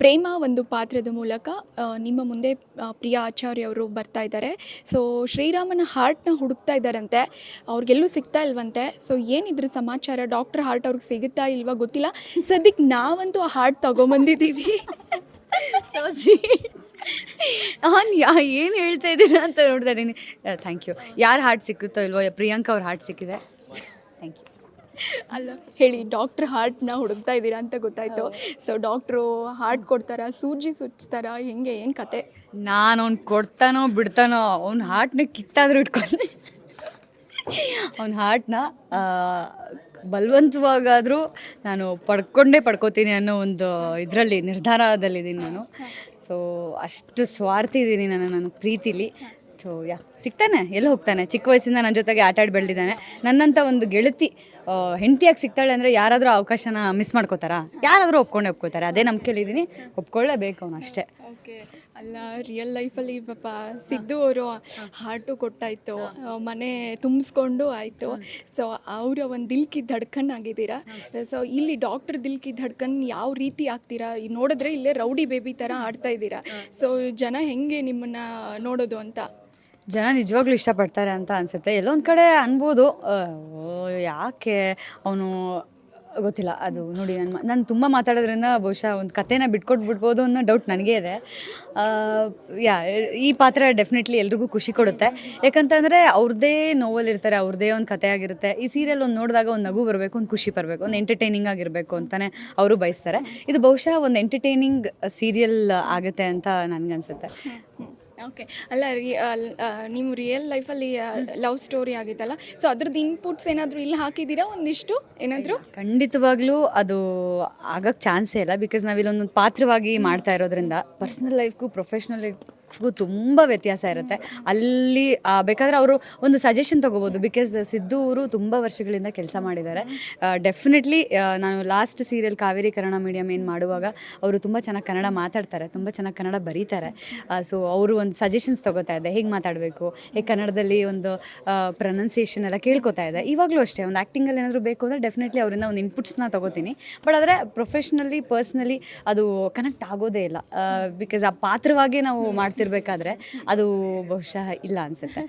ಪ್ರೇಮ ಒಂದು ಪಾತ್ರದ ಮೂಲಕ ನಿಮ್ಮ ಮುಂದೆ ಪ್ರಿಯಾ ಆಚಾರ್ಯ ಅವರು ಬರ್ತಾ ಇದ್ದಾರೆ. ಸೊ ಶ್ರೀರಾಮನ ಹಾರ್ಟ್‌ನ ಹುಡುಕ್ತಾ ಇದ್ದಾರಂತೆ. ಅವ್ರಿಗೆಲ್ಲೂ ಸಿಗ್ತಾ ಇಲ್ವಂತೆ. ಸೊ ಏನಿದ್ರ ಸಮಾಚಾರ? ಡಾಕ್ಟರ್ ಹಾರ್ಟ್ ಅವ್ರಿಗೆ ಸಿಗುತ್ತಾ ಇಲ್ವಾ ಗೊತ್ತಿಲ್ಲ. ಸದ್ಯಕ್ಕೆ ನಾವಂತೂ ಆ ಹಾರ್ಟ್ ತಗೊಂಬಂದಿದ್ದೀವಿ. So sweet. ನಾನು ಏನು ಹೇಳ್ತಾ ಇದ್ದೀರಾ ಅಂತ ನೋಡ್ತಾ ಇದ್ದೀನಿ. Thank you. ಯಾರು ಹಾರ್ಟ್ ಸಿಕ್ಕುತ್ತೋ ಇಲ್ವೋ, ಪ್ರಿಯಾಂಕಾ ಅವ್ರ ಹಾರ್ಟ್ ಸಿಕ್ಕಿದೆ. Thank you. ಅಲ್ಲ ಹೇಳಿ, ಡಾಕ್ಟರ್ ಹಾರ್ಟ್‌ನ ಹುಡುಕ್ತಾ ಇದ್ದೀರಾ ಅಂತ ಗೊತ್ತಾಯಿತು. ಸೊ ಡಾಕ್ಟ್ರು ಹಾರ್ಟ್ ಕೊಡ್ತಾರಾ? ಸೂಜಿ ಚುಚ್ತಾರಾ? ಹೆಂಗೆ, ಏನು ಕತೆ? ನಾನು ಅವ್ನು ಕೊಡ್ತಾನೋ ಬಿಡ್ತಾನೋ, ಅವ್ನ ಹಾರ್ಟ್ನ ಕಿತ್ತಾದರೂ ಇಟ್ಕೊಂಡು ಅವ್ನ ಹಾರ್ಟ್ನ ಬಲವಂತವಾಗಾದರೂ ನಾನು ಪಡ್ಕೋತೀನಿ ಅನ್ನೋ ಒಂದು ಇದರಲ್ಲಿ ನಿರ್ಧಾರದಲ್ಲಿದ್ದೀನಿ ನಾನು. ಸೊ ಅಷ್ಟು ಸ್ವಾರ್ಥಿ ಇದ್ದೀನಿ ನಾನು ಪ್ರೀತಿಲಿ. ಸೊ ಸಿಗ್ತಾನೆ, ಎಲ್ಲಿ ಹೋಗ್ತಾನೆ. ಚಿಕ್ಕ ವಯಸ್ಸಿಂದ ನನ್ನ ಜೊತೆಗೆ ಆಟಾಡಿ ಬೆಳೆದಿದ್ದಾನೆ. ನನ್ನಂಥ ಒಂದು ಗೆಳತಿ ಹೆಂಡತಿಯಾಗಿ ಸಿಗ್ತಾಳೆ ಅಂದರೆ ಯಾರಾದರೂ ಅವಕಾಶನ ಮಿಸ್ ಮಾಡ್ಕೋತಾರಾ? ಯಾರಾದರೂ ಒಪ್ಕೋತಾರೆ. ಅದೇ ನಂಬಿಕೆಲಿದ್ದೀನಿ, ಒಪ್ಕೊಳ್ಳೇಬೇಕು ಅವನು ಅಷ್ಟೇ. ಓಕೆ. ಅಲ್ಲ, ರಿಯಲ್ ಲೈಫಲ್ಲಿ ಪಾಪ ಸಿದ್ದು ಅವರು ಹಾರ್ಟು ಕೊಟ್ಟಾಯಿತು, ಮನೆ ತುಂಬಿಸ್ಕೊಂಡು ಆಯಿತು. ಸೊ ಅವರ ಒಂದು ದಿಲ್ ಕಿ ಧಡ್ಕನ್ ಆಗಿದ್ದೀರಾ. ಸೊ ಇಲ್ಲಿ ಡಾಕ್ಟರ್ ದಿಲ್ ಕಿ ಧಡ್ಕನ್ ಯಾವ ರೀತಿ ಆಗ್ತೀರಾ? ನೋಡಿದ್ರೆ ಇಲ್ಲೇ ರೌಡಿ ಬೇಬಿ ಥರ ಆಡ್ತಾ ಇದ್ದೀರಾ. ಸೊ ಜನ ಹೆಂಗೆ ನಿಮ್ಮನ್ನು ನೋಡೋದು ಅಂತ? ಜನ ನಿಜವಾಗ್ಲೂ ಇಷ್ಟಪಡ್ತಾರೆ ಅಂತ ಅನಿಸುತ್ತೆ. ಎಲ್ಲೊಂದು ಕಡೆ ಅನ್ಬೋದು, ಯಾಕೆ ಅವನು ಗೊತ್ತಿಲ್ಲ. ಅದು ನೋಡಿ, ನಾನು ತುಂಬ ಮಾತಾಡೋದ್ರಿಂದ ಬಹುಶಃ ಒಂದು ಕಥೆನ ಬಿಟ್ಕೊಟ್ಬಿಡ್ಬೋದು ಅನ್ನೋ ಡೌಟ್ ನನಗೇ ಇದೆ. ಈ ಪಾತ್ರ ಡೆಫಿನೆಟ್ಲಿ ಎಲ್ರಿಗೂ ಖುಷಿ ಕೊಡುತ್ತೆ. ಯಾಕಂತಂದರೆ ಅವ್ರದ್ದೇ ನೋವಲ್ಲಿರ್ತಾರೆ, ಅವ್ರದ್ದೇ ಒಂದು ಕಥೆ ಆಗಿರುತ್ತೆ. ಈ ಸೀರಿಯಲ್ ಒಂದು ನೋಡಿದಾಗ ಒಂದು ನಗು ಬರಬೇಕು, ಒಂದು ಖುಷಿ ಬರಬೇಕು, ಒಂದು ಎಂಟರ್ಟೈನಿಂಗ್ ಆಗಿರಬೇಕು ಅಂತಲೇ ಅವರು ಬಯಸ್ತಾರೆ. ಇದು ಬಹುಶಃ ಒಂದು ಎಂಟರ್ಟೈನಿಂಗ್ ಸೀರಿಯಲ್ ಆಗುತ್ತೆ ಅಂತ ನನಗನ್ಸುತ್ತೆ. ಓಕೆ. ಅಲ್ಲ, ನೀವು ರಿಯಲ್ ಲೈಫಲ್ಲಿ ಲವ್ ಸ್ಟೋರಿ ಆಗಿತ್ತಲ್ಲ, ಸೊ ಅದ್ರದ್ದು ಇನ್ಪುಟ್ಸ್ ಏನಾದರೂ ಇಲ್ಲಿ ಹಾಕಿದ್ದೀರಾ ಒಂದಿಷ್ಟು ಏನಾದರೂ? ಖಂಡಿತವಾಗ್ಲೂ ಅದು ಆಗೋಕ್ಕೆ ಚಾನ್ಸೇ ಇಲ್ಲ. ಬಿಕಾಸ್ ನಾವಿಲ್ಲೊಂದು ಪಾತ್ರವಾಗಿ ಮಾಡ್ತಾ ಇರೋದ್ರಿಂದ ಪರ್ಸ್ನಲ್ ಲೈಫ್ಗೂ ಪ್ರೊಫೆಷ್ನಲ್ ಲೈಫ್ಗೂ ತುಂಬ ವ್ಯತ್ಯಾಸ ಇರುತ್ತೆ. ಅಲ್ಲಿ ಬೇಕಾದರೆ ಅವರು ಒಂದು ಸಜೆಷನ್ ತೊಗೋಬೋದು. ಬಿಕಾಸ್ ಸಿದ್ದು ಅವರು ತುಂಬ ವರ್ಷಗಳಿಂದ ಕೆಲಸ ಮಾಡಿದ್ದಾರೆ. ಡೆಫಿನೆಟ್ಲಿ ನಾನು last serial Kaveri Kannada medium ಏನು ಮಾಡುವಾಗ ಅವರು ತುಂಬ ಚೆನ್ನಾಗಿ ಕನ್ನಡ ಮಾತಾಡ್ತಾರೆ, ತುಂಬ ಚೆನ್ನಾಗಿ ಕನ್ನಡ ಬರೀತಾರೆ. ಸೊ ಅವರು ಒಂದು ಸಜೆಷನ್ಸ್ ತೊಗೋತಾ ಇದ್ದೆ, ಹೇಗೆ ಮಾತಾಡಬೇಕು, ಹೇಗೆ ಕನ್ನಡದಲ್ಲಿ ಒಂದು ಪ್ರೊನೌನ್ಸಿಯೇಷನ್ ಎಲ್ಲ ಕೇಳ್ಕೊತಾ ಇದೆ. ಇವಾಗಲೂ ಅಷ್ಟೇ, ಒಂದು ಆ್ಯಕ್ಟಿಂಗಲ್ಲಿ ಏನಾದರೂ ಬೇಕು ಅಂದರೆ ಡೆಫಿನೆಟ್ಲಿ ಅವರಿಂದ ಒಂದು ಇನ್ಪುಟ್ಸ್ನ ತೊಗೋತೀನಿ. ಬಟ್ ಆದರೆ ಪ್ರೊಫೆಷ್ನಲಿ ಪರ್ಸ್ನಲಿ ಅದು ಕನೆಕ್ಟ್ ಆಗೋದೇ ಇಲ್ಲ. ಬಿಕಾಸ್ ಆ ಪಾತ್ರವಾಗಿ ನಾವು ಮಾಡ್ತಿರ್ಬೇಕಾದ್ರೆ ಅದು ಬಹುಶಃ ಇಲ್ಲ ಅನಿಸುತ್ತೆ.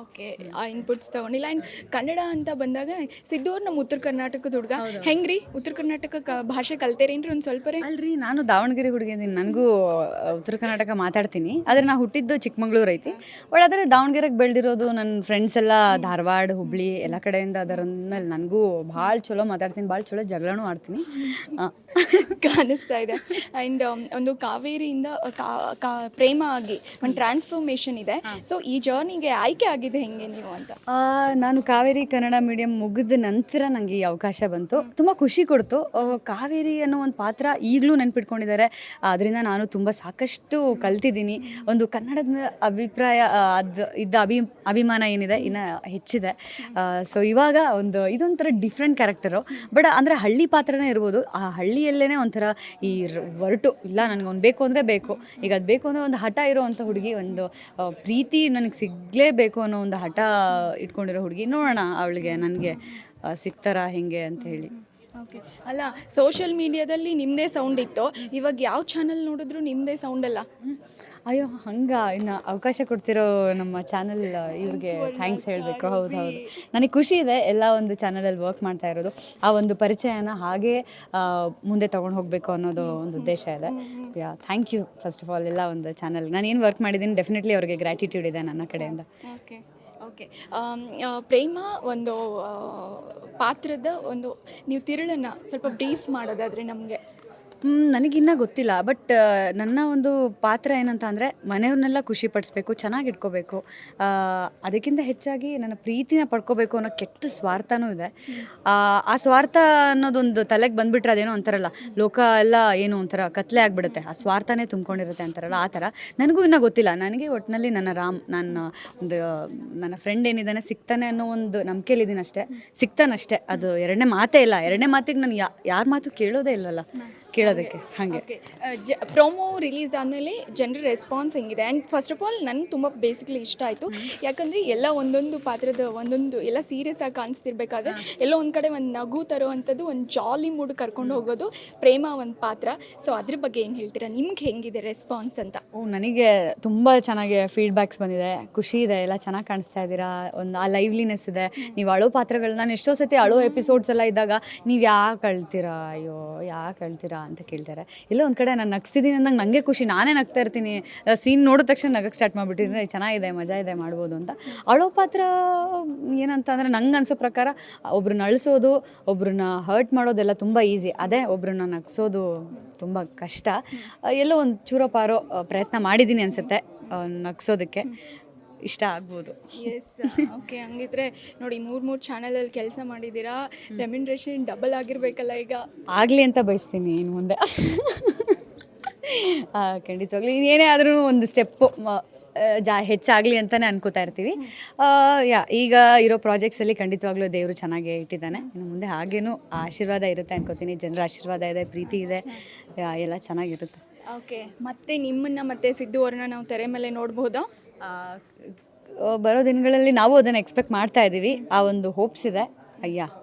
ಓಕೆ. ಆ ಇನ್ಪುಟ್ಸ್ ತೊಗೊಂಡಿಲ್ಲ. ಆ್ಯಂಡ್ ಕನ್ನಡ ಅಂತ ಬಂದಾಗ ಸಿದ್ದು ಅವ್ರು ನಮ್ಮ ಉತ್ತರ ಕರ್ನಾಟಕದ ಹುಡುಗ. ಹೆಂಗ್ರಿ ಉತ್ತರ ಕರ್ನಾಟಕ ಭಾಷೆ ಕಲ್ತೇರೇನ್ರಿ ಒಂದು ಸ್ವಲ್ಪ? ಅಲ್ರಿ, ನಾನು ದಾವಣಗೆರೆ ಹುಡುಗಿ ಇದೀನಿ, ನನಗೂ ಉತ್ತರ ಕರ್ನಾಟಕ ಮಾತಾಡ್ತೀನಿ. ಆದರೆ ನಾನು ಹುಟ್ಟಿದ್ದು ಚಿಕ್ಕಮಂಗ್ಳೂರು ಐತಿ. ಬಟ್ ಆದರೆ ದಾವಣಗೆರೆಗೆ ಬೆಳೆದಿರೋದು. ನನ್ನ ಫ್ರೆಂಡ್ಸ್ ಎಲ್ಲ ಧಾರವಾಡ, ಹುಬ್ಳಿ ಎಲ್ಲ ಕಡೆಯಿಂದ ಅದರಂದ್ಮೇಲೆ ನನಗೂ ಭಾಳ ಚಲೋ ಮಾತಾಡ್ತೀನಿ, ಭಾಳ ಚಲೋ ಜಗಳನೂ ಆಡ್ತೀನಿ. ಕಾಣಿಸ್ತಾ ಇದೆ. ಆ್ಯಂಡ್ ಒಂದು ಕಾವೇರಿಯಿಂದ ಪ್ರೇಮ ಆಗಿ ಒಂದು ಟ್ರಾನ್ಸ್ಫಾರ್ಮೇಷನ್ ಇದೆ. ಸೊ ಈ ಜರ್ನಿಗೆ ಆಯ್ಕೆ ಆಗಿದೆ ಹೆಂಗೆ ನೀವು ಅಂತ? ನಾನು ಕಾವೇರಿ ಕನ್ನಡ ಮೀಡಿಯಂ ಮುಗಿದ ನಂತರ ನನಗೆ ಈ ಅವಕಾಶ ಬಂತು. ತುಂಬ ಖುಷಿ ಕೊಡ್ತು. ಕಾವೇರಿ ಅನ್ನೋ ಒಂದು ಪಾತ್ರ ಈಗಲೂ ನೆನ್ಪಿಟ್ಕೊಂಡಿದ್ದಾರೆ. ಅದರಿಂದ ನಾನು ತುಂಬ ಸಾಕಷ್ಟು ಕಲ್ತಿದ್ದೀನಿ. ಒಂದು ಕನ್ನಡದ ಅಭಿಪ್ರಾಯ ಅಭಿಮಾನ ಏನಿದೆ ಇನ್ನು ಹೆಚ್ಚಿದೆ. ಸೊ ಇವಾಗ ಇದೊಂಥರ ಡಿಫ್ರೆಂಟ್ ಕ್ಯಾರೆಕ್ಟರು. ಬಟ್ ಅಂದರೆ ಹಳ್ಳಿ ಪಾತ್ರನೇ ಇರ್ಬೋದು. ಆ ಹಳ್ಳಿಯಲ್ಲೇ ಒಂಥರ ಈ ಹೊರಟು ಇಲ್ಲ, ನನಗೆ ಒಂದು ಬೇಕು ಅಂದರೆ ಬೇಕು, ಈಗ ಅದು ಬೇಕು ಅಂದರೆ ಒಂದು ಹಠ ಇರೋವಂಥ ಹುಡುಗಿ, ಒಂದು ಪ್ರೀತಿ ನನಗೆ ಸಿಗಲೇಬೇಕು ಅನ್ನೋ ಒಂದು ಹಠ ಇಟ್ಕೊಂಡಿರೋ ಹುಡುಗಿ. ನೋಡೋಣ ಅವಳಿಗೆ ನನಗೆ ಸಿಗ್ತಾರಾ ಹೆಂಗೆ ಅಂತ ಹೇಳಿ. ಓಕೆ. ಅಲ್ಲ, ಸೋಷಿಯಲ್ ಮೀಡಿಯಾದಲ್ಲಿ ನಿಮ್ಮದೇ ಸೌಂಡ್ ಇತ್ತು, ಇವಾಗ ಯಾವ ಚಾನಲ್ ನೋಡಿದ್ರು ನಿಮ್ಮದೇ ಸೌಂಡಲ್ಲ. ಅಯ್ಯೋ, ಇನ್ನು ಅವಕಾಶ ಕೊಡ್ತಿರೋ ನಮ್ಮ ಚಾನಲ್ ಇವ್ರಿಗೆ ಥ್ಯಾಂಕ್ಸ್ ಹೇಳಬೇಕು. ಹೌದು, ನನಗೆ ಖುಷಿ ಇದೆ ಎಲ್ಲ ಒಂದು ಚಾನಲಲ್ಲಿ ವರ್ಕ್ ಮಾಡ್ತಾ ಇರೋದು. ಆ ಒಂದು ಪರಿಚಯನ ಹಾಗೆ ಮುಂದೆ ತೊಗೊಂಡು ಹೋಗಬೇಕು ಅನ್ನೋದು ಒಂದು ಉದ್ದೇಶ ಇದೆ. Thank you first of all ಎಲ್ಲ ಒಂದು ಚಾನಲ್. ನಾನು ಏನು ವರ್ಕ್ ಮಾಡಿದ್ದೀನಿ ಡೆಫಿನೆಟ್ಲಿ ಅವ್ರಿಗೆ ಗ್ರ್ಯಾಟಿಟ್ಯೂಡ್ ಇದೆ ನನ್ನ ಕಡೆಯಿಂದ. ಓಕೆ. ಓಕೆ. ಪ್ರೇಮ ಒಂದು ಪಾತ್ರದ ಒಂದು ನೀವು ತಿರುಳನ್ನು ಸ್ವಲ್ಪ ಬ್ರೀಫ್ ಮಾಡೋದಾದರೆ ನಮಗೆ. ನನಗಿನ್ನೂ ಗೊತ್ತಿಲ್ಲ. ಬಟ್ ನನ್ನ ಒಂದು ಪಾತ್ರ ಏನಂತ ಅಂದರೆ ಮನೆಯವ್ರನ್ನೆಲ್ಲ ಖುಷಿ ಪಡಿಸ್ಬೇಕು, ಚೆನ್ನಾಗಿ ಇಟ್ಕೋಬೇಕು. ಅದಕ್ಕಿಂತ ಹೆಚ್ಚಾಗಿ ನನ್ನ ಪ್ರೀತಿನ ಪಡ್ಕೋಬೇಕು ಅನ್ನೋ ಕೆಟ್ಟ ಸ್ವಾರ್ಥನೂ ಇದೆ. ಆ ಸ್ವಾರ್ಥ ಅನ್ನೋದೊಂದು ತಲೆಗೆ ಬಂದುಬಿಟ್ರೆ ಅದೇನೋ ಅಂತಾರಲ್ಲ, ಲೋಕ ಎಲ್ಲ ಏನು ಒಂಥರ ಕತ್ಲೆ ಆಗಿಬಿಡುತ್ತೆ, ಆ ಸ್ವಾರ್ಥನೇ ತುಂಬ್ಕೊಂಡಿರುತ್ತೆ ಅಂತಾರಲ್ಲ, ಆ ಥರ. ನನಗೂ ಇನ್ನೂ ಗೊತ್ತಿಲ್ಲ. ನನಗೆ ಒಟ್ಟಿನಲ್ಲಿ ನನ್ನ ಫ್ರೆಂಡ್ ಏನಿದ್ದಾನೆ ಸಿಗ್ತಾನೆ ಅನ್ನೋ ಒಂದು ನಂಬಿಕೆಯಲ್ಲಿದ್ದೀನಿ ಅಷ್ಟೇ. ಸಿಗ್ತಾನಷ್ಟೇ, ಅದು ಎರಡನೇ ಮಾತೇ ಇಲ್ಲ. ಎರಡನೇ ಮಾತಿಗೆ ನಾನು ಯಾರ ಮಾತು ಕೇಳೋದೇ ಇಲ್ಲಲ್ಲ. ಕೇಳೋದಕ್ಕೆ ಹಾಗೆ. ಓಕೆ, ಪ್ರೋಮೋ ರಿಲೀಸ್ ಆದಮೇಲೆ ಜನರ ರೆಸ್ಪಾನ್ಸ್ ಹೆಂಗಿದೆ? ಆ್ಯಂಡ್ ಫಸ್ಟ್ ಆಫ್ ಆಲ್ ನನಗೆ ತುಂಬ ಬೇಸಿಕಲಿ ಇಷ್ಟ ಆಯಿತು. ಯಾಕಂದರೆ ಎಲ್ಲ ಒಂದೊಂದು ಪಾತ್ರದ ಒಂದೊಂದು ಎಲ್ಲ ಸೀರಿಯಸ್ ಆಗಿ ಕಾಣಿಸ್ತಿರ್ಬೇಕಾದ್ರೆ ಎಲ್ಲೋ ಒಂದು ಕಡೆ ಒಂದು ನಗು ತರುವಂಥದ್ದು, ಒಂದು ಜಾಲಿ ಮೂಡ್ ಕರ್ಕೊಂಡು ಹೋಗೋದು ಪ್ರೇಮ ಒಂದು ಪಾತ್ರ. ಸೊ ಅದ್ರ ಬಗ್ಗೆ ಏನು ಹೇಳ್ತೀರಾ? ನಿಮ್ಗೆ ಹೆಂಗಿದೆ ರೆಸ್ಪಾನ್ಸ್ ಅಂತ? ನನಗೆ ತುಂಬ ಚೆನ್ನಾಗಿ ಫೀಡ್ಬ್ಯಾಕ್ಸ್ ಬಂದಿದೆ, ಖುಷಿ ಇದೆ, ಎಲ್ಲ ಚೆನ್ನಾಗಿ ಕಾಣಿಸ್ತಾ ಇದ್ದೀರಾ, ಒಂದು ಆ ಲೈವ್ಲಿನೆಸ್ ಇದೆ. ನೀವು ಅಳೋ ಪಾತ್ರಗಳು, ನಾನು ಎಷ್ಟೋ ಸತಿ ಅಳೋ ಎಪಿಸೋಡ್ಸ್ ಎಲ್ಲ ಇದ್ದಾಗ ನೀವು ಯಾಕೆ ಅಳ್ತೀರಾ, ಅಯ್ಯೋ ಯಾಕೆ ಅಳ್ತೀರಾ ಅಂತ ಕೇಳ್ತಾರೆ. ಎಲ್ಲ ಒಂದು ಕಡೆ ನಾನು ನಗ್ಸ್ತಿದ್ದೀನಿ ಅಂದಂಗೆ ನನಗೆ ಖುಷಿ, ನಾನೇ ನಗ್ತಾ ಇರ್ತೀನಿ. ಸೀನ್ ನೋಡಿದ ತಕ್ಷಣ ನಗಕ್ಕೆ ಸ್ಟಾರ್ಟ್ ಮಾಡಿಬಿಟ್ಟಿದ್ರೆ ಚೆನ್ನಾಗಿದೆ, ಮಜಾ ಇದೆ, ಮಾಡ್ಬೋದು ಅಂತ. ಅಳೋ ಪಾತ್ರ ಏನಂತ ಅಂದರೆ ನಂಗೆ ಅನಿಸೋ ಪ್ರಕಾರ ಒಬ್ರನ್ನ ಅಳಿಸೋದು, ಒಬ್ರನ್ನ ಹರ್ಟ್ ಮಾಡೋದೆಲ್ಲ ತುಂಬ ಈಸಿ. ಅದೇ ಒಬ್ರನ್ನ ನಗ್ಸೋದು ತುಂಬ ಕಷ್ಟ. ಎಲ್ಲೋ ಒಂದು ಚೂರಪಾರೋ ಪ್ರಯತ್ನ ಮಾಡಿದ್ದೀನಿ ಅನಿಸುತ್ತೆ ನಗ್ಸೋದಕ್ಕೆ. ಇಷ್ಟ ಆಗ್ಬೋದು. Yes, okay. ಹಂಗಿದ್ರೆ ನೋಡಿ, ಮೂರು ಚಾನಲಲ್ಲಿ ಕೆಲಸ ಮಾಡಿದ್ದೀರಾ, ರೆಮ್ಯುನರೇಷನ್ ಡಬಲ್ ಆಗಿರಬೇಕಲ್ಲ ಈಗ? ಆಗಲಿ ಅಂತ ಬಯಸ್ತೀನಿ ಇನ್ನು ಮುಂದೆ. ಖಂಡಿತವಾಗ್ಲಿ ಏನೇ ಆದ್ರೂ ಒಂದು ಸ್ಟೆಪ್ಪು ಹೆಚ್ಚಾಗಲಿ ಅಂತಲೇ ಅನ್ಕೋತಾ ಇರ್ತೀವಿ. ಈಗ ಇರೋ ಪ್ರಾಜೆಕ್ಟ್ಸಲ್ಲಿ ಖಂಡಿತವಾಗ್ಲೂ ದೇವರು ಚೆನ್ನಾಗೇ ಇಟ್ಟಿದ್ದಾನೆ. ಇನ್ನು ಮುಂದೆ ಹಾಗೇನೂ ಆಶೀರ್ವಾದ ಇರುತ್ತೆ ಅನ್ಕೋತೀನಿ. ಜನರ ಆಶೀರ್ವಾದ ಇದೆ, ಪ್ರೀತಿ ಇದೆ, ಎಲ್ಲ ಚೆನ್ನಾಗಿರುತ್ತೆ. ಓಕೆ, ಮತ್ತೆ ನಿಮ್ಮನ್ನು ಮತ್ತೆ ಸಿದ್ದು ಅವ್ರನ್ನ ನಾವು ತೆರೆ ಮೇಲೆ ನೋಡ್ಬೋದಾ? ಬರೋ ದಿನಗಳಲ್ಲಿ ನಾವು ಅದನ್ನು ಎಕ್ಸ್ಪೆಕ್ಟ್ ಮಾಡ್ತಾ ಇದ್ದೀವಿ. ಆ ಒಂದು ಹೋಪ್ಸ್ ಇದೆ.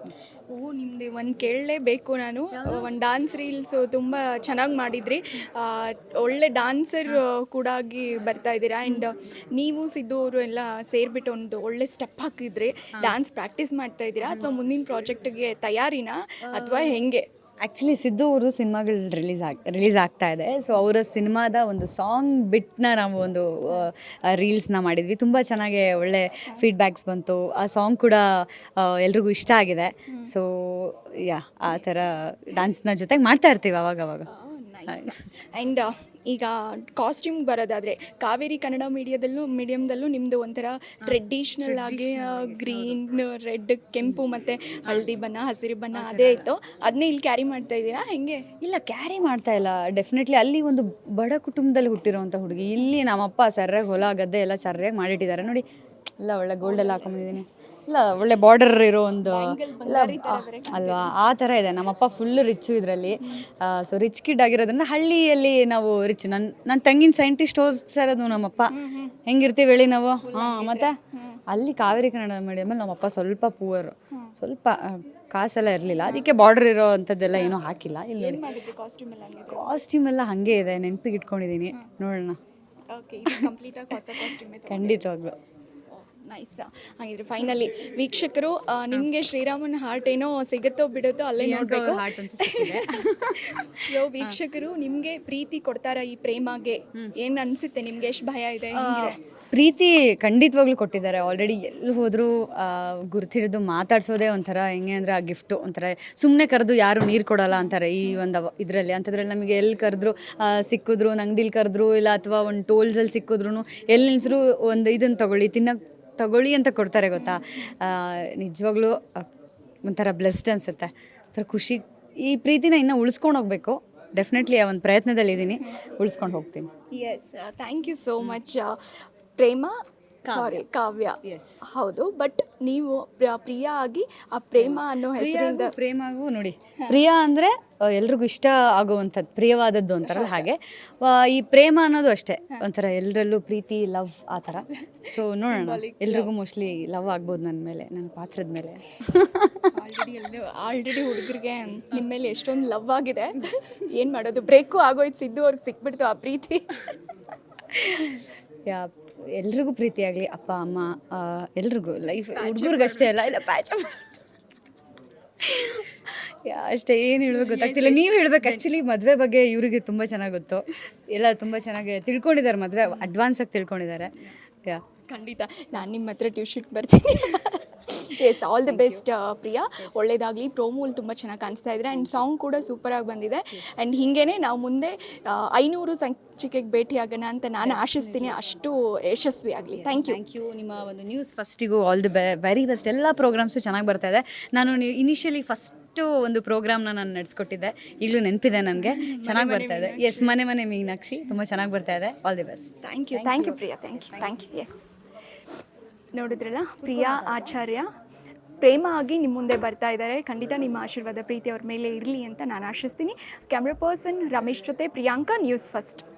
ನಿಮ್ಮದು ಒಂದು ಕೇಳಲೇಬೇಕು ನಾನು. ಒಂದು ಡಾನ್ಸ್ ರೀಲ್ಸು ತುಂಬ ಚೆನ್ನಾಗಿ ಮಾಡಿದ್ರಿ, ಒಳ್ಳೆ ಡಾನ್ಸರ್ ಕೂಡ ಆಗಿ ಬರ್ತಾ ಇದ್ದೀರಾ. ಆ್ಯಂಡ್ ನೀವು ಸಿದ್ದು ಅವರು ಎಲ್ಲ ಸೇರಿಬಿಟ್ಟು ಒಂದು ಒಳ್ಳೆ ಸ್ಟೆಪ್ ಹಾಕಿದ್ರಿ. ಡ್ಯಾನ್ಸ್ ಪ್ರಾಕ್ಟೀಸ್ ಮಾಡ್ತಾ ಇದ್ದೀರಾ ಅಥವಾ ಮುಂದಿನ ಪ್ರಾಜೆಕ್ಟ್ಗೆ ತಯಾರಿನಾ ಅಥವಾ ಹೆಂಗೆ? ಆ್ಯಕ್ಚುಲಿ ಸಿದ್ದು ಅವರು ಸಿನಿಮಾಗಳು ರಿಲೀಸ್ ಆಗ್ತಾ ಇದೆ. ಸೊ ಅವರ ಸಿನಿಮಾದ ಒಂದು ಸಾಂಗ್ ಬಿಟ್ಟನ್ನ ನಾವು ಒಂದು ರೀಲ್ಸ್ನ ಮಾಡಿದ್ವಿ. ತುಂಬ ಚೆನ್ನಾಗಿ ಒಳ್ಳೆ ಫೀಡ್ಬ್ಯಾಕ್ಸ್ ಬಂತು. ಆ ಸಾಂಗ್ ಕೂಡ ಎಲ್ರಿಗೂ ಇಷ್ಟ ಆಗಿದೆ. ಸೊ ಆ ಥರ ಡ್ಯಾನ್ಸ್ನ ಜೊತೆಗೆ ಮಾಡ್ತಾ ಇರ್ತೀವಿ ಅವಾಗವಾಗ. ಆ್ಯಂಡ್ ಈಗ ಕಾಸ್ಟ್ಯೂಮ್ ಬರೋದಾದರೆ ಕಾವೇರಿ ಕನ್ನಡ ಮೀಡಿಯಮ್ದಲ್ಲೂ ನಿಮ್ಮದು ಒಂಥರ ಟ್ರೆಡಿಷ್ನಲ್ ಆಗಿ ಗ್ರೀನ್, ರೆಡ್, ಕೆಂಪು ಮತ್ತು ಹಳದಿ ಬಣ್ಣ, ಹಸಿರು ಬಣ್ಣ ಅದೇ ಇತ್ತು. ಅದನ್ನೇ ಇಲ್ಲಿ ಕ್ಯಾರಿ ಮಾಡ್ತಾ ಇದ್ದೀರಾ ಹೆಂಗೆ? ಇಲ್ಲ, ಕ್ಯಾರಿ ಮಾಡ್ತಾ ಇಲ್ಲ. ಡೆಫಿನೆಟ್ಲಿ ಅಲ್ಲಿ ಒಂದು ಬಡ ಕುಟುಂಬದಲ್ಲಿ ಹುಟ್ಟಿರೋವಂಥ ಹುಡುಗಿ. ಇಲ್ಲಿ ನಮ್ಮಪ್ಪ ಸರಿಯಾಗಿ ಹೊಲ ಗದ್ದೆ ಎಲ್ಲ ಸರಿಯಾಗಿ ಮಾಡಿಟ್ಟಿದ್ದಾರೆ ನೋಡಿ. ಎಲ್ಲ ಒಳ್ಳೆ ಗೋಲ್ಡ್ ಎಲ್ಲ ಹಾಕೊಂಡ್ಬಂದಿದ್ದೀನಿ. ಇಲ್ಲ, ಒಳ್ಳೆ ಬಾರ್ಡರ್ ಇರೋ ಒಂದು ಅಲ್ವಾ, ಆ ಥರ ಇದೆ. ನಮ್ಮಪ್ಪ ಫುಲ್ ರಿಚ್ಚು ಇದರಲ್ಲಿ. ಸೊ ರಿಚ್ ಕಿಡ್ ಆಗಿರೋದ್ರಿಂದ ಹಳ್ಳಿಯಲ್ಲಿ ನಾವು ರಿಚ್. ನನ್ನ ತಂಗಿನ ಸೈಂಟಿಸ್ಟ್ ಓದಿಸ್ತಿರೋದು ನಮ್ಮಪ್ಪ. ಹೆಂಗಿರ್ತೀವಿ ಹೇಳಿ ನಾವು? ಮತ್ತು ಅಲ್ಲಿ ಕಾವೇರಿ ಕನ್ನಡ ಮೀಡಿಯಮಲ್ಲಿ ನಮ್ಮಪ್ಪ ಸ್ವಲ್ಪ ಪೂವರು, ಸ್ವಲ್ಪ ಕಾಸೆಲ್ಲ ಇರಲಿಲ್ಲ. ಅದಕ್ಕೆ ಬಾರ್ಡರ್ ಇರೋ ಅಂಥದ್ದೆಲ್ಲ ಏನೂ ಹಾಕಿಲ್ಲ. ಇಲ್ಲಿ ಕಾಸ್ಟ್ಯೂಮ್ ಎಲ್ಲ ಹಾಗೆ ಇದೆ, ನೆನಪಿಗೆ ಇಟ್ಕೊಂಡಿದ್ದೀನಿ. ನೋಡೋಣ. ಖಂಡಿತವಾಗ್ಲು. ನೈಸ್. ಹಾಗಿದ್ರೆ ಫೈನಲಿ ವೀಕ್ಷಕರು, ನಿಮಗೆ ಶ್ರೀರಾಮನ ಹಾರ್ಟ್ ಏನೋ ಸಿಗುತ್ತೋ ಬಿಡುತ್ತೋ ಅಲ್ಲೇ ನೋಡಬೇಕು. ಸೊ ವೀಕ್ಷಕರು ನಿಮಗೆ ಪ್ರೀತಿ ಕೊಡ್ತಾರ ಈ ಪ್ರೇಮಗೆ? ಏನು ಅನಿಸುತ್ತೆ ನಿಮಗೆ? ಎಷ್ಟು ಭಯ ಇದೆ? ಪ್ರೀತಿ ಖಂಡಿತವಾಗ್ಲೂ ಕೊಟ್ಟಿದ್ದಾರೆ. ಆಲ್ರೆಡಿ ಎಲ್ಲಿ ಹೋದರೂ ಗುರ್ತಿಡಿದು ಮಾತಾಡ್ಸೋದೇ ಒಂಥರ ಹೆಂಗೆ ಅಂದರೆ ಆ ಗಿಫ್ಟು ಒಂಥರ. ಸುಮ್ಮನೆ ಕರೆದು ಯಾರು ನೀರು ಕೊಡೋಲ್ಲ ಅಂತಾರೆ ಈ ಒಂದು ಇದರಲ್ಲಿ. ಅಂಥದ್ರಲ್ಲಿ ನಮಗೆ ಎಲ್ಲಿ ಕರೆದ್ರು, ಸಿಕ್ಕಿದ್ರು, ಅಂಗಡಿಲಿ ಕರೆದ್ರು, ಇಲ್ಲ ಅಥವಾ ಒಂದು ಟೋಲ್ಸಲ್ಲಿ ಸಿಕ್ಕಿದ್ರು, ಎಲ್ಲಿ ನಿಲ್ಸಿದ್ರು ಒಂದು ಇದನ್ನು ತಗೊಳ್ಳಿ ಅಂತ ಕೊಡ್ತಾರೆ ಗೊತ್ತಾ. ನಿಜವಾಗ್ಲೂ ಒಂಥರ ಬ್ಲೆಸ್ಡ್ ಅನಿಸುತ್ತೆ, ಒಂಥರ ಖುಷಿ. ಈ ಪ್ರೀತಿನ ಇನ್ನೂ ಉಳಿಸ್ಕೊಂಡು ಹೋಗಬೇಕು. ಡೆಫಿನೆಟ್ಲಿ ಆ ಒಂದು ಪ್ರಯತ್ನದಲ್ಲಿದ್ದೀನಿ, ಉಳಿಸ್ಕೊಂಡು ಹೋಗ್ತೀನಿ. Yes, thank you so much. Kavya. ಹೌದು, ಬಟ್ ನೀವು ಪ್ರಿಯಾ ಆಗಿ ಆ ಪ್ರೇಮ ಅನ್ನೋ ಹೆಸರಿಂದ. ಪ್ರೇಮಗೂ ನೋಡಿ, ಪ್ರಿಯಾ ಅಂದರೆ ಎಲ್ರಿಗೂ ಇಷ್ಟ ಆಗುವಂಥದ್ದು, ಪ್ರಿಯವಾದದ್ದು ಅಂತಾರಲ್ಲ ಹಾಗೆ. ಈ ಪ್ರೇಮ ಅನ್ನೋದು ಅಷ್ಟೇ, ಒಂಥರ ಎಲ್ಲರಲ್ಲೂ ಪ್ರೀತಿ, ಲವ್ ಆ ಥರ. ಸೊ ನೋಡೋಣ, ಎಲ್ರಿಗೂ ಮೋಸ್ಟ್ಲಿ ಲವ್ ಆಗ್ಬೋದು ನನ್ನ ಮೇಲೆ, ನನ್ನ ಪಾತ್ರದ ಮೇಲೆ. ಆಲ್ರೆಡಿ ಹುಡುಗರಿಗೆ ನಿಮ್ಮ ಮೇಲೆ ಎಷ್ಟೊಂದು ಲವ್ ಆಗಿದೆ. ಏನು ಮಾಡೋದು, ಬ್ರೇಕು ಆಗೋಯ್ತು. ಸಿದ್ದು ಅವ್ರಿಗೆ ಸಿಕ್ಬಿಡ್ತು ಆ ಪ್ರೀತಿ. ಎಲ್ರಿಗೂ ಪ್ರೀತಿ ಆಗಲಿ, ಅಪ್ಪ ಅಮ್ಮ ಎಲ್ರಿಗೂ. ಲೈಫ್ ಹುಡುಗರಿಗಷ್ಟೇ ಅಲ್ಲ, ಇಲ್ಲ ಪ್ಯಾಚ್ ಅಷ್ಟೇ. ಏನು ಹೇಳ್ಬೇಕು ಗೊತ್ತಾಗ್ತಿಲ್ಲ, ನೀವು ಹೇಳ್ಬೇಕು. ಆ್ಯಕ್ಚುಲಿ ಮದುವೆ ಬಗ್ಗೆ ಇವರಿಗೆ ತುಂಬ ಚೆನ್ನಾಗಿ ಗೊತ್ತು, ಎಲ್ಲ ತುಂಬ ಚೆನ್ನಾಗಿ ತಿಳ್ಕೊಂಡಿದ್ದಾರೆ. ಮದುವೆ ಅಡ್ವಾನ್ಸಾಗಿ ತಿಳ್ಕೊಂಡಿದ್ದಾರೆ. ಖಂಡಿತ ನಾನು ನಿಮ್ಮ ಹತ್ರ ಟ್ಯೂಷನ್ ಬರ್ತೀನಿ. Yes, all the best Priya, ಒಳ್ಳೇದಾಗಲಿ. ಪ್ರೋಮೋಲ್ ತುಂಬ ಚೆನ್ನಾಗಿ ಕಾಣಿಸ್ತಾ ಇದ್ದಾರೆ ಆ್ಯಂಡ್ ಸಾಂಗ್ ಕೂಡ ಸೂಪರಾಗಿ ಬಂದಿದೆ. ಆ್ಯಂಡ್ ಹೀಗೇ ನಾವು ಮುಂದೆ 500 ಸಂಚಿಕೆಗೆ ಭೇಟಿಯಾಗೋಣ ಅಂತ ನಾನು ಆಶಿಸ್ತೀನಿ. ಅಷ್ಟು ಯಶಸ್ವಿ ಆಗಲಿ. Thank you. ನಿಮ್ಮ ಒಂದು ನ್ಯೂಸ್ ಫಸ್ಟಿಗೂ ಆಲ್ ದಿ ವೆರಿ ಬೆಸ್ಟ್. ಎಲ್ಲ ಪ್ರೋಗ್ರಾಮ್ಸು ಚೆನ್ನಾಗಿ ಬರ್ತಾ ಇದೆ. ನಾನು ಇನಿಷಿಯಲಿ ಫಸ್ಟು ಒಂದು ಪ್ರೋಗ್ರಾಮ್ನ ನಾನು ನಡೆಸ್ಕೊಟ್ಟಿದ್ದೆ, ಈಗಲೂ ನೆನಪಿದೆ ನನಗೆ. ಚೆನ್ನಾಗಿ ಬರ್ತಾ ಇದೆ. ಎಸ್, ಮನೆ ಮೀನಾಕ್ಷಿ ತುಂಬ ಚೆನ್ನಾಗಿ ಬರ್ತಾ ಇದೆ. All the best. Thank you Priya. Thank you. Yes, ನೋಡಿದ್ರಲ್ಲ, ಪ್ರಿಯಾ ಆಚಾರ್ಯ ಪ್ರೇಮ ಆಗಿ ನಿಮ್ಮ ಮುಂದೆ ಬರ್ತಾ ಇದ್ದಾರೆ. ಖಂಡಿತ ನಿಮ್ಮ ಆಶೀರ್ವಾದ ಪ್ರೀತಿ ಅವ್ರ ಮೇಲೆ ಇರಲಿ ಅಂತ ನಾನು ಆಶಿಸ್ತೀನಿ. ಕ್ಯಾಮ್ರಾ ಪರ್ಸನ್ ರಮೇಶ್ ಜೊತೆ ಪ್ರಿಯಾಂಕಾ, ನ್ಯೂಸ್ ಫಸ್ಟ್.